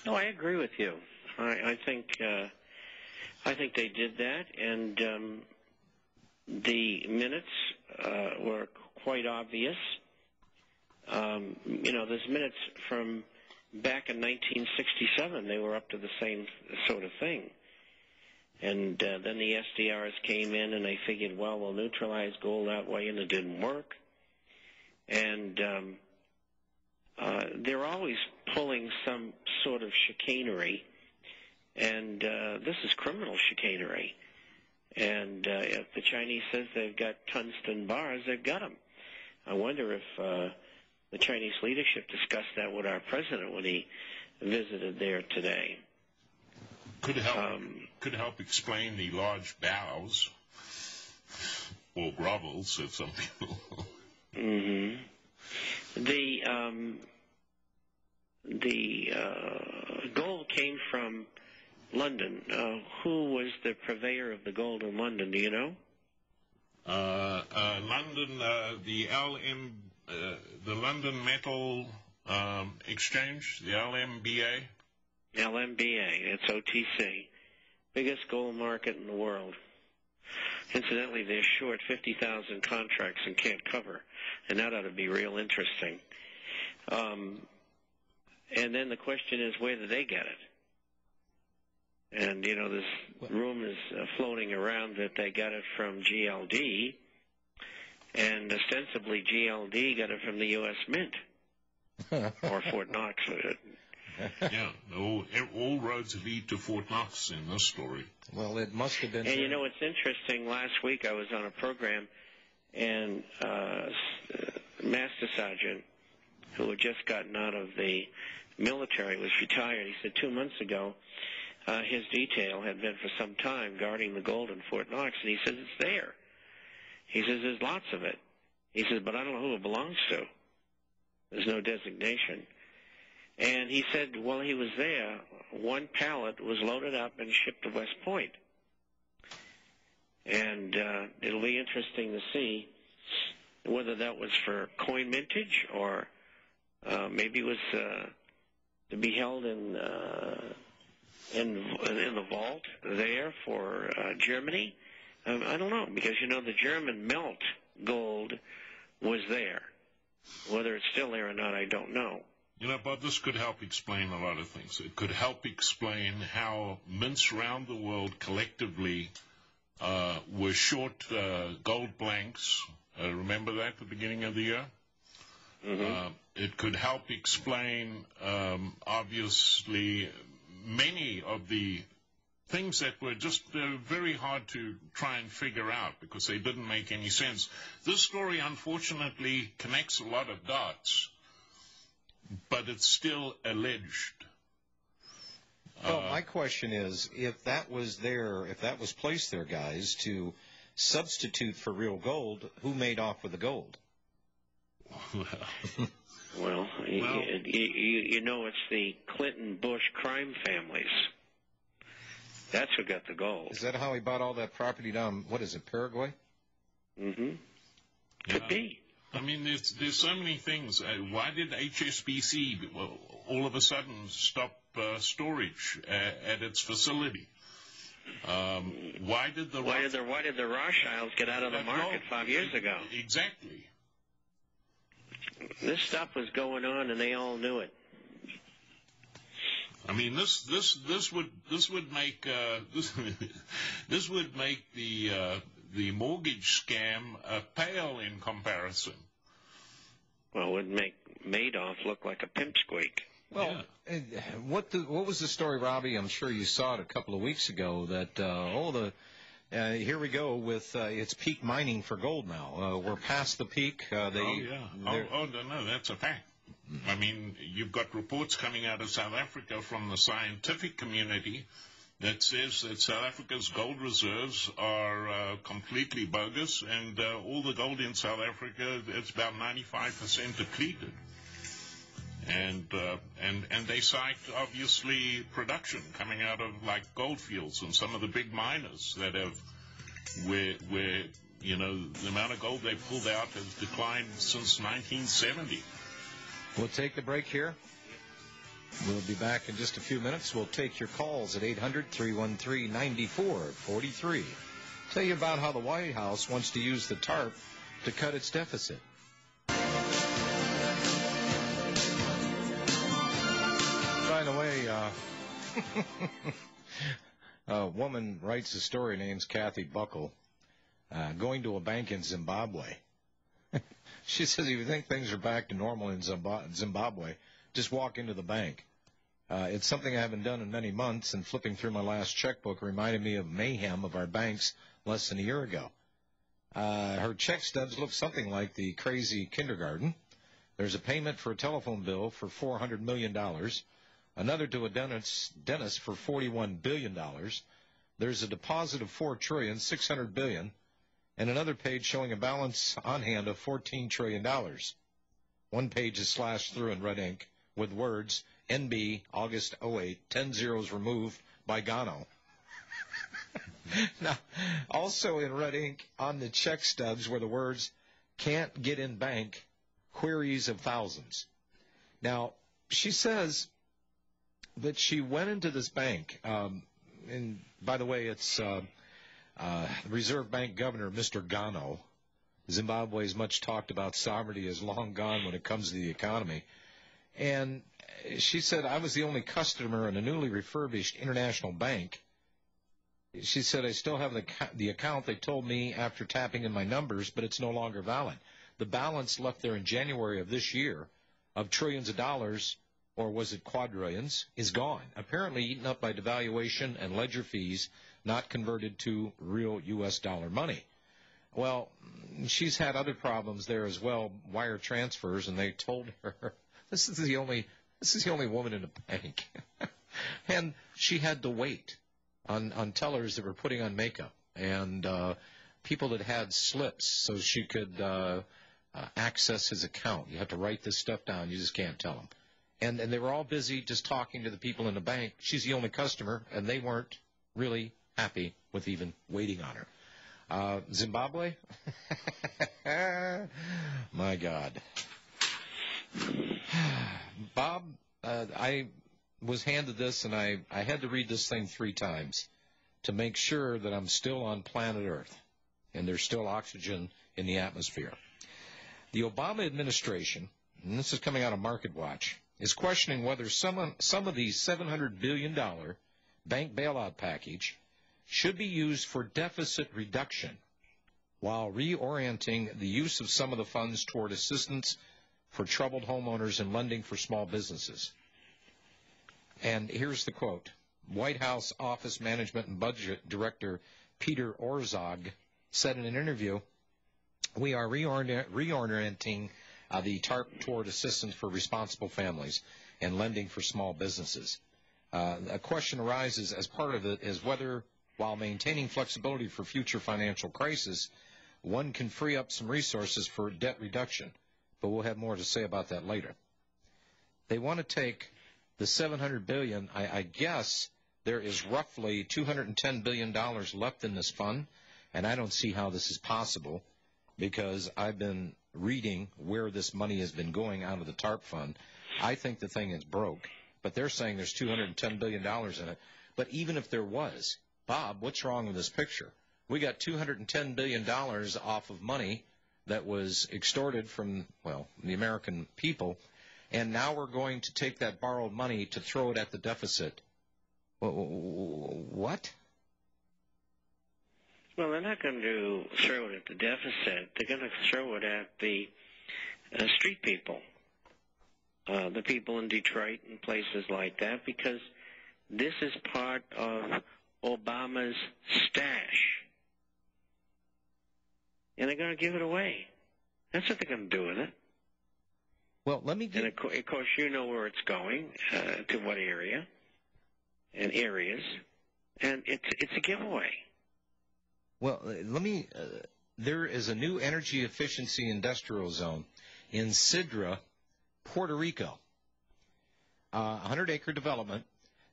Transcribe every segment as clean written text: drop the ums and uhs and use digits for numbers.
No, I agree with you. I think they did that, and the minutes were quite obvious. There's minutes from back in 1967. They were up to the same sort of thing. And then the SDRs came in, and they figured, well, we'll neutralize gold that way, and it didn't work. And they're always pulling some sort of chicanery, and this is criminal chicanery. And if the Chinese says they've got tungsten bars, they've got them. I wonder if the Chinese leadership discussed that with our president when he visited there today. Could help explain the large bows or grovels, said some people. Mm-hmm. The gold came from London. Who was the purveyor of the gold in London? Do you know? London, the London Metal Exchange, the LMBA. LMBA, it's OTC. Biggest gold market in the world. Incidentally, they're short 50,000 contracts and can't cover, and that ought to be real interesting. And then the question is, where do they get it? And, this rumor is floating around that they got it from GLD, and ostensibly GLD got it from the U.S. Mint, or Fort Knox. Yeah, all roads lead to Fort Knox in this story. Well, it must have been. And it's interesting. Last week I was on a program, and Master Sergeant, who had just gotten out of the military, was retired. He said 2 months ago his detail had been for some time guarding the gold in Fort Knox, and he says it's there. He says there's lots of it. He says, but I don't know who it belongs to. There's no designation. And he said while he was there, one pallet was loaded up and shipped to West Point. And it'll be interesting to see whether that was for coin mintage or maybe it was to be held in the vault there for Germany. I don't know, because the German melt gold was there. Whether it's still there or not, I don't know. Bob, this could help explain a lot of things. It could help explain how mints around the world collectively were short gold blanks. Remember that at the beginning of the year? Mm-hmm. It could help explain, obviously, many of the things that were just very hard to try and figure out because they didn't make any sense. This story, unfortunately, connects a lot of dots, but it's still alleged. Well, my question is, if that was placed there, guys, to substitute for real gold, who made off with the gold? Well, it's the Clinton-Bush crime families. That's who got the gold. Is that how he bought all that property down, Paraguay? Mm-hmm. Could be. I mean, there's so many things. Why did HSBC all of a sudden stop storage at its facility? Why did the Rothschilds get out of the market 5 years ago? Exactly. This stuff was going on, and they all knew it. I mean, this would make the mortgage scam pale in comparison. Well, it would make Madoff look like a pipsqueak. Well, yeah. What was the story, Robbie? I'm sure you saw it a couple of weeks ago that here we go with it's peak mining for gold now. We're past the peak. No, that's a fact. I mean, you've got reports coming out of South Africa from the scientific community that says that South Africa's gold reserves are completely bogus, and all the gold in South Africa, it's about 95% depleted. And they cite, obviously, production coming out of, like, gold fields and some of the big miners that have, where the amount of gold they pulled out has declined since 1970. We'll take the break here. We'll be back in just a few minutes. We'll take your calls at 800-313-9443. Tell you about how the White House wants to use the TARP to cut its deficit. By the way, a woman writes a story named Kathy Buckle, going to a bank in Zimbabwe. She says, if you think things are back to normal in Zimbabwe, just walk into the bank. It's something I haven't done in many months, and flipping through my last checkbook reminded me of mayhem of our banks less than a year ago. Her check stubs look something like the crazy kindergarten. There's a payment for a telephone bill for $400 million, another to a dentist for $41 billion. There's a deposit of $4.6 trillion, and another page showing a balance on hand of $14 trillion. One page is slashed through in red ink with words, NB, August 08, 10 zeros removed by Gano. Now, also in red ink on the check stubs were the words, can't get in bank, queries of thousands. Now, she says that she went into this bank, and by the way, it's Reserve Bank Governor Mr. Gano. Zimbabwe's much talked about sovereignty is long gone when it comes to the economy. And she said, I was the only customer in a newly refurbished international bank. She said, I still have the account they told me after tapping in my numbers, but it's no longer valid. The balance left there in January of this year of trillions of dollars, or was it quadrillions, is gone, apparently eaten up by devaluation and ledger fees not converted to real U.S. dollar money. Well, she's had other problems there as well, wire transfers, and they told her, this is the only woman in the bank. And she had to wait on tellers that were putting on makeup and people that had slips so she could access his account. You have to write this stuff down. You just can't tell them. And they were all busy just talking to the people in the bank. She's the only customer, and they weren't really happy with even waiting on her. Zimbabwe? My God. Bob, I was handed this, and I had to read this thing 3 times to make sure that I'm still on planet Earth and there's still oxygen in the atmosphere. The Obama administration, and this is coming out of Market Watch, is questioning whether some of the $700 billion bank bailout package should be used for deficit reduction while reorienting the use of some of the funds toward assistance for troubled homeowners and lending for small businesses. And here's the quote. White House Office Management and Budget Director Peter Orszag said in an interview, we are reorienting the TARP toward assistance for responsible families and lending for small businesses. A question arises as part of it is whether, while maintaining flexibility for future financial crisis, one can free up some resources for debt reduction. But we'll have more to say about that later. They want to take the $700 billion. I guess there is roughly $210 billion left in this fund, and I don't see how this is possible because I've been reading where this money has been going out of the TARP fund. I think the thing is broke, but they're saying there's $210 billion in it. But even if there was, Bob, what's wrong with this picture? We got $210 billion off of money that was extorted from, well, the American people, and now we're going to take that borrowed money to throw it at the deficit. What? Well, they're not going to throw it at the deficit. They're going to throw it at the street people, the people in Detroit and places like that, because this is part of Obama's stash. And they're going to give it away. That's what they're going to do with it. Well, let me get... And, of course, you know where it's going, to what area, and areas, and it's a giveaway. Well, let me... there is a new energy efficiency industrial zone in Sidra, Puerto Rico. 100-acre development,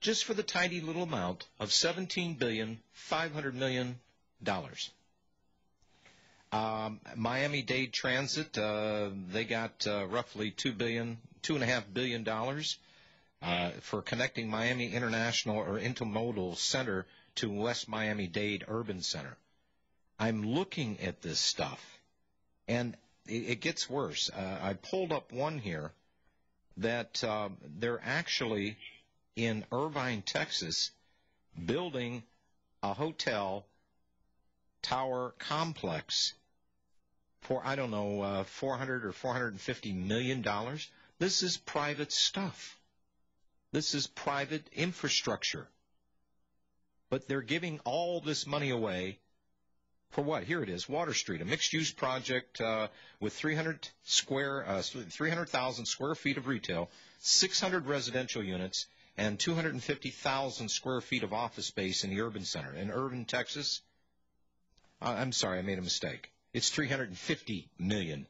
just for the tiny little amount of $17.5 billion. Miami-Dade Transit, they got roughly $2.5 billion. for connecting Miami International or Intermodal Center to West Miami-Dade Urban Center. I'm looking at this stuff, and it gets worse. I pulled up one here that they're actually in Irvine, Texas, building a hotel tower complex for, I don't know, $400 or $450 million. This is private stuff. This is private infrastructure. But they're giving all this money away for what? Here it is, Water Street, a mixed-use project with 300,000 square feet of retail, 600 residential units, and 250,000 square feet of office space in the urban center. In Irvine, Texas, I'm sorry, I made a mistake. It's $350 million.